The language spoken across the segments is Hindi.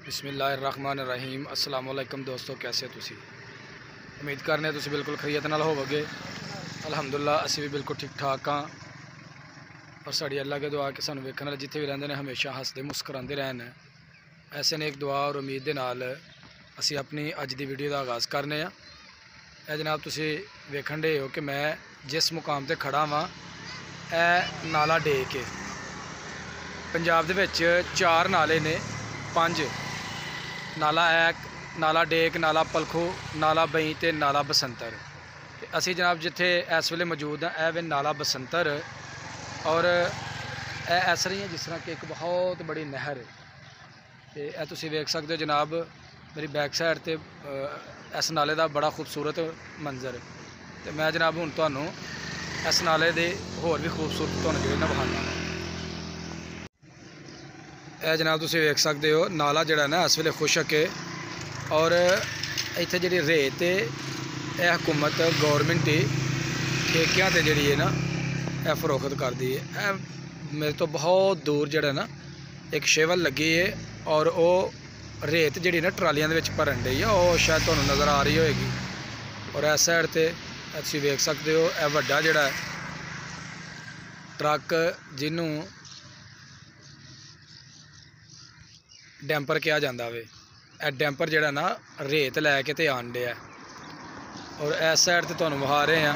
बिस्मिल्लाहिर्रहमानिर्रहीम। अस्सलाम वालेकुम दोस्तों, कैसे तुसी? उम्मीद करने तुसी बिल्कुल खैरियत नाल होवोगे। अल्हम्दुलिल्लाह असी भी बिल्कुल ठीक ठाक हाँ। और साड़ी अल्लाह के दुआ कि सानू वेखण वाले जिथे भी रहिंदे ने हमेशा हसदे मुस्करांदे रहन। ऐसे ने एक दुआ और उम्मीद दे नाल असी अपनी अज दी वीडियो का आगाज़ करने आ। जनाब तुसी वेखण दे हो कि मैं जिस मुकाम ते खड़ा वां ए नाला डेक है। पंजाब दे विच 4 नाले ने, 5 नाला है, नाला डेक, नाला पलखो, नाला बई ते नाला बसंतर। असी जनाब जिथे इस वेले मौजूद हाँ वे नाला बसंतर। और ऐसा ही है जिस तरह कि एक बहुत बड़ी नहर है। तो तुसी वेख सकते हो जनाब मेरी बैक साइड ते इस नाले का बड़ा खूबसूरत मंजर। तो मैं जनाब हुण तुहानू इस नाले दे होर भी खूबसूरत तुहानू जिहड़े ना विखाना। जनाब तुसी वेख सकते हो नाला जिहड़ा ना इस वेले खुशक है। और इत्थे जिहड़ी रेत है यह हुकूमत गौरमेंट ही ठेकियां ते जिहड़ी है ना यह फरोख्त करदी है। मेरे तो बहुत दूर जिहड़ा ना एक शेवल लगी है और वो रेत जिहड़ी ना ट्रालियां दे विच भरन डई है, वो शायद तुहानू नज़र आ रही होएगी। और इस साइड ते तुसी वेख सकते हो यह वड्डा जिहड़ा ट्रक जिन्हों डैंपर कहा जाता वे, यह डैंपर जिहड़ा ना रेत लैके ते आन डया। और इस साइड ते तुहानू विखा रहे हैं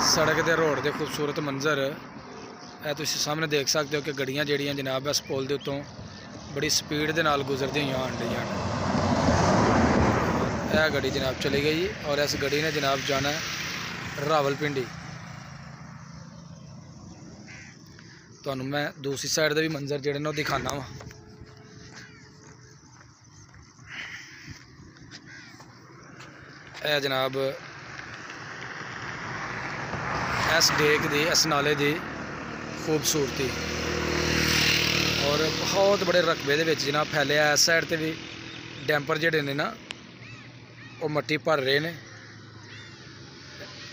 सड़क के रोड के खूबसूरत मंजर। यह तुसी सामने देख सकते हो कि गड्डियां जिहड़ियां जनाब इस पुल के उत्तों बड़ी स्पीड के नाल गुजरदी हुई आन डईयां। यह गड्डी जनाब चली गई और इस गड्डी ने जनाब जाना है रावलपिंडी। तुहानू मैं दूसरी साइड का भी मंजर जिहड़े ना दिखाना वा। यह जनाब इस डेक दी, इस नाले की खूबसूरती और बहुत बड़े रकबे दे विच जनाब फैले। इस साइड ते भी डैंपर जिहड़े ने ना वो मट्टी भर रहे ने,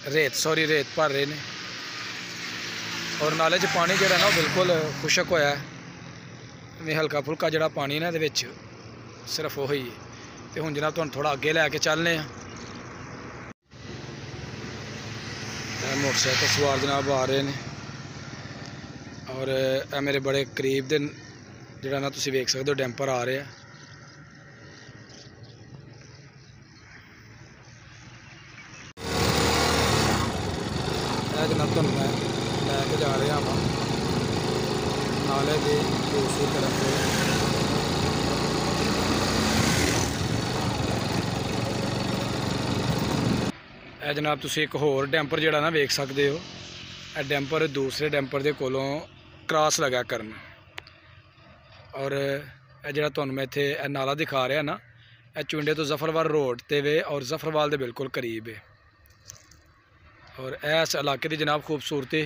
रेत भर रहे ने। और नाले च पानी जिहड़ा ना बिल्कुल खुशक होया है। हल्का फुल्का जिहड़ा पानी ना इहदे विच सिर्फ वही है। तो हुण जनाब तुहानू थोड़ा अगे लैके चलने आ। मोटरसाइकिल सवार जनाब आ रहे हैं और मेरे बड़े करीब दे जिहड़ा ना तुसी वेख सकते हो डैंपर आ रहे हैं। जनाब तुहानू मैं लैके जा रहा हाँ नाले की दूसरी तरफ से। जनाब तुसी एक होर डैंपर जिहड़ा ना वेख सकते हो। यह डैंपर दूसरे डैंपर के कोलों क्रॉस लगा करन। और यह जिहड़ा तुहानू मैं इत्थे नाला दिखा रहा ना यह चुंडे तो जफरवाल रोड ते वे और जफरवाल के बिल्कुल करीब है। और इस इलाके की जनाब खूबसूरती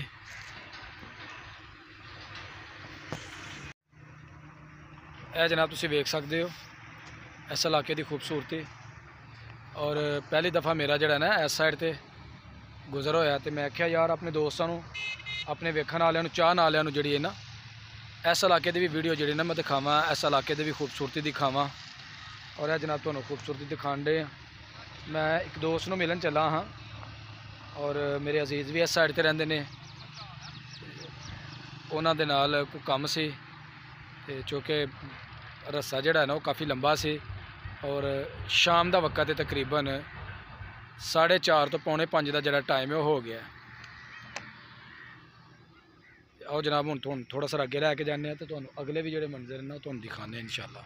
जनाब तुसी वेख सकते हो इस इलाके की खूबसूरती। और पहली दफ़ा मेरा जड़ा ना इस साइड ते गुजर होया तो मैं आख्या यार अपने दोस्तों अपने वेखण वालियां चाहन वालियां जिहड़ी है ना इस इलाके की भी वीडियो जी ना मैं दिखावां, इस इलाके की भी खूबसूरती दिखावां। और यह जनाब तुहानू खूबसूरती दिखाण दे। मैं एक दोस्त नूं मिलन चला हाँ और मेरे अजीज़ भी इस साइड ते रहिंदे ने। उन्हां दे नाल कोई कम सी ते चूँकि रस्सा जिहड़ा ना वो काफ़ी लंबा सी और शाम का वक्त है, तकरीबन 4:30 तो 4:45 का जो टाइम है वो हो गया। और जनाब हूँ थोड़ा सा अगे लैके जाने तो तुहानू अगले भी जोड़े मंजर ना तुहानू दिखाने इंशाल्लाह।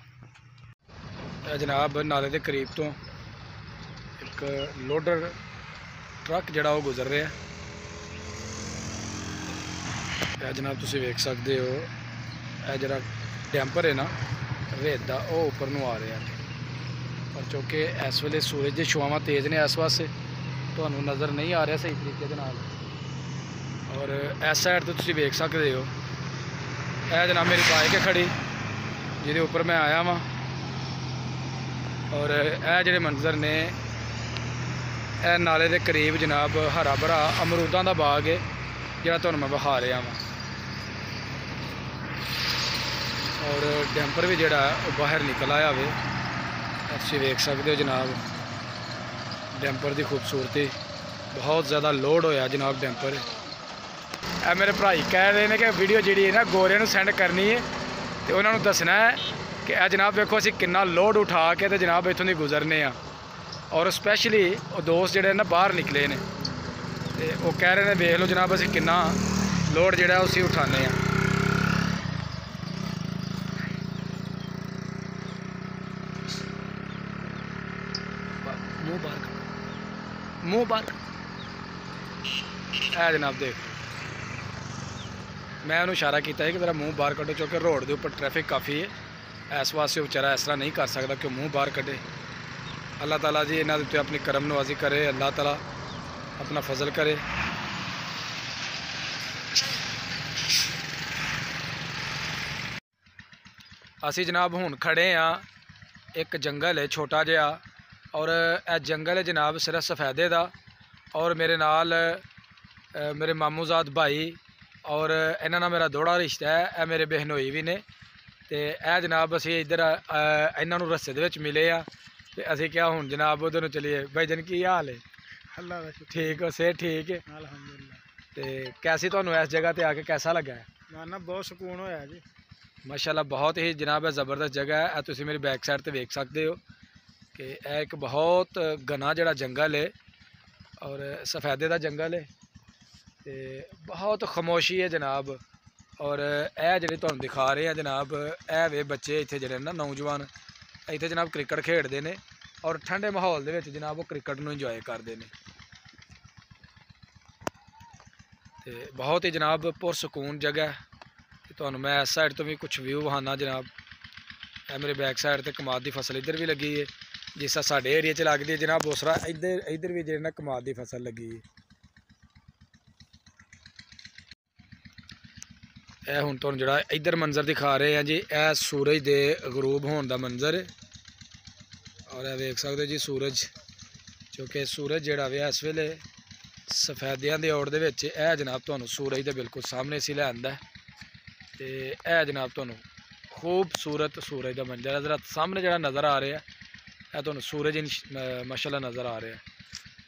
जनाब नाले के करीब तो एक लोडर ट्रक जड़ा वो गुजर रहा है। जनाब तुसी वेख सकते हो यह जरा डैंपर है ना रेत का वो उपर नूं आ रहा है। और चूँकि इस वेले सूरज की छुआवां तेज़ ने इस पासे तुहानू नज़र नहीं आ रहा सही तरीके दे नाल। और इस साइड तो तुसी वेख सकते हो यह जनाब मेरी बाइक है खड़ी जिहदे उपर मैं आया वां। और यह जिहड़े मंजर ने यह नाले के करीब जनाब हरा भरा अमरूदां दा बाग है जिहड़ा तुहानू मैं विखा रहा वां। और डैंपर भी जोड़ा बाहर निकल आया वे, तुसीं वेख सकते हो जनाब। डैंपर की खूबसूरती बहुत ज़्यादा लोड होया जनाब डैंपर। ए मेरे भराई कह रहे हैं कि वीडियो जी है ना गोरे नूं सेंड करनी है, तो उन्होंने दसना है कि यह जनाब देखो असीं कितना लोड उठा के तो जनाब इत्थों दी गुजरने आ। और स्पैशली वो दोस्त जोड़े ना बाहर निकले ने, तो वो कह रहे हैं देख लो जनाब असीं कितना लोड जोड़ा उसी उठाने हैं। मुँह बाहर, मुँह बाहर है जनाब देख। मैं उन्होंने इशारा किया कि तेरा मुँह बाहर कड्डो, क्योंकि रोड के उपर ट्रैफिक काफ़ी है। इस वास्ते बेचारा इस तरह नहीं कर सकता कि मुँह बाहर कड्डे। अल्लाह ताला जी इन्हां दे उत्ते अपनी करम नवाजी करे, अल्लाह ताला अपना फजल करे। असी जनाब हुण खड़े हाँ, एक जंगल है छोटा जिहा, और यह जंगल है जनाब सिर्फ सफेदे का। और मेरे नाल मेरे मामूजाद भाई और इन्हां नाल मेरा दोहरा रिश्ता है, यह मेरे बहनोई भी ने। तो यह जनाब असी इधर इन्हां नूं रस्ते दे विच मिले आ, तो असी क्या हुण जनाब उधर नूं चलिए। भाई जन की हाल है? अल्लाह ठीक हो, सेहत ठीक है? अल्हम्दुलिल्लाह। तो कैसी तुहानूं इस जगह पर आके कैसा लगा है? ना बहुत सुकून होया जी। माशाल्लाह बहुत ही जनाब ज़बरदस्त जगह है। तुसीं मेरी बैक साइड ते वेख सकते हो कि यह एक बहुत घना जड़ा जंगल है और सफेदे का जंगल है, तो बहुत खामोशी है जनाब। और यह जी तुहानूं दिखा रहे हैं जनाब, यह वे बच्चे इत्थे जड़े ना नौजवान इत्थे जनाब क्रिकेट खेडते हैं, और ठंडे माहौल दे विच जनाब वो क्रिकेट नूं इंजॉय करते हैं। तो बहुत ही जनाब पुरसकून जगह है। तो मैं इस साइड तो भी कुछ व्यू वहाना जनाब। यह मेरे बैक साइड ते कमाद की फसल इधर भी लगी है, जिस साडे एरिया च लगती है जनाब उस तरह इधर भी जो ना कमाद की फसल लगी है। यह हुण तुहानूं जिहड़ा इधर मंजर दिखा रहे हैं जी, यह सूरज के गरूब होने का मंजर है। और यह वेख सकते जी सूरज, क्योंकि सूरज जिहड़ा वे इस वेले सफेदियां की ओड़ दे विच यह जनाब तुहानूं सूरज के बिल्कुल सामने सी लैंदा है। तो यह जनाब तुहानूं खूबसूरत सूरज का मंजर है। जरा सामने जरा नज़र आ रहा है, यह तुहानूं सूरज माशाल्लाह नज़र आ रहा है।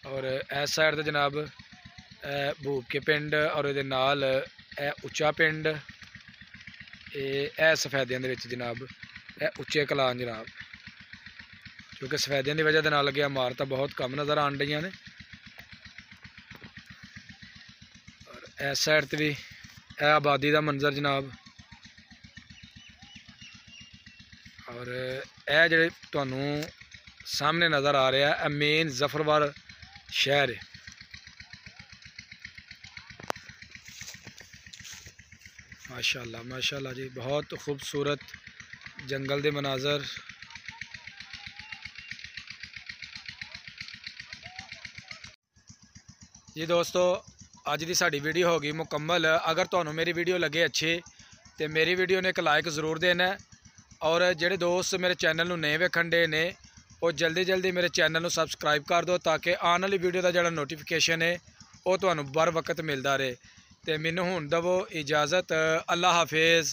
और इस साइड ते जनाब भूप के पिंड और ये नाल उच्चा पिंड, यह सफेदियां दे विच जनाब यह उच्चे कलान जनाब, क्योंकि सफेदियां की वजह के नाल अगे इमारतां बहुत कम नज़र आन रही ने। और इस साइड ते भी यह आबादी का मंजर जनाब। और यह जो तुहानूं सामने नज़र आ रहा है मेन जफरवाल शहर है। माशाल्लाह माशाल्लाह जी, बहुत खूबसूरत जंगल के मनाजर। जी दोस्तों, अज की साड़ी वीडियो हो गई मुकम्मल। अगर तुहानूं मेरी वीडियो लगे अच्छी तो मेरी वीडियो ने एक लाइक ज़रूर देना है। और जोड़े दोस्त मेरे चैनल नूं नहीं वेखण डे ने वो जल्दी मेरे चैनल नूं सबसक्राइब कर दो, ताकि आने वाली वीडियो का जो नोटिफिकेशन है वो तुहानूं बर वक्त मिलता रहे। तो मैनूं हुण दवो इजाज़त। अल्लाह हाफिज़।